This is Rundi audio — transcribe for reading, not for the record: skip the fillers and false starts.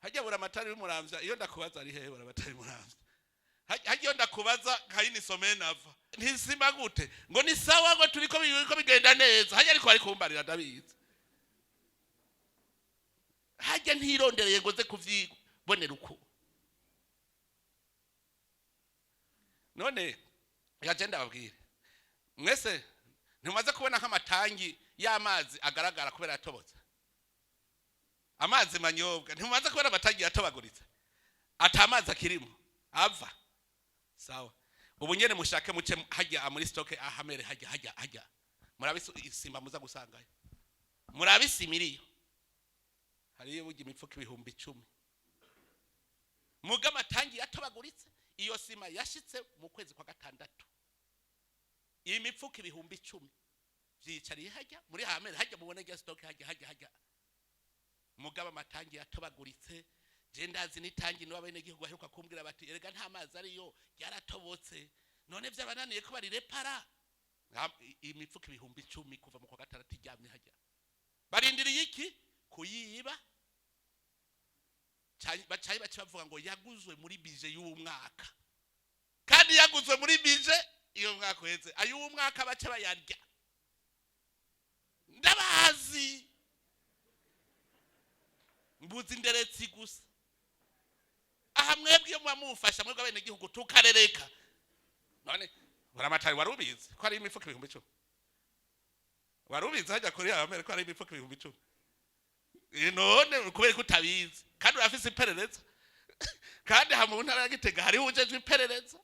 hajya buramatari w'umuramvya iyo ndakubaza ari hehe buramatari muramvya hajya ndakubaza kayini some nava ntisima gute ngo ni sawa ngo turiko bigenda neza hajya ariko ari kumbarira ndabizi hajya ntirondereye ngo ze kuvyibonera uko none yagenda babwire mwese ntimaze kubona nk'amatangi y'amazi agaragara kubera yatobotse amazi manyobwa ntimaze kubona amatangi yatobaguritse atamazi akirimo ava sawa ubu nyene mushake muce hajya muri stock ahamere hajya murabisimba muza gusangayo murabisimiriyo hariyo bugi imifuko ibihumbi 10 muga amatangi yatobaguritse iyo sima yashitse mu kwezi kwa gatandatu iyi mifuko ibihumbi 10 vyicariye hajya muri hamere hajya mubone ya stock hajya mugaba amatangi yatobaguritse je ndazi nitangi no abene gihugu aheruka kumbwira bati erega nta mazi ariyo yaratobotse none vyabananiye ko bari repara imifuko ibihumbi 10 kuva mu kwa gatandatu ijyamye hajya barindiriye iki kuyiba bacaye bavuga ngo yaguzwe muri bije y'umwaka kandi yaguzwe muri bije iyo mwaka weze ayo umwaka bace bayarya ndabazi mbuzi nderetsi gusa aha mwebwe iyo mwamufasha mwebwe abene gihugu tukarereka none buramatari warubizi ko ari imifuko ibihumbi 10 warubizi hajya kuri Amerika ko ari imifuko ibihumbi 10 none kubera ko utabizi kandi urafise iperereza kandi ha mu ntara ya Gitega hari ujejwe iperereza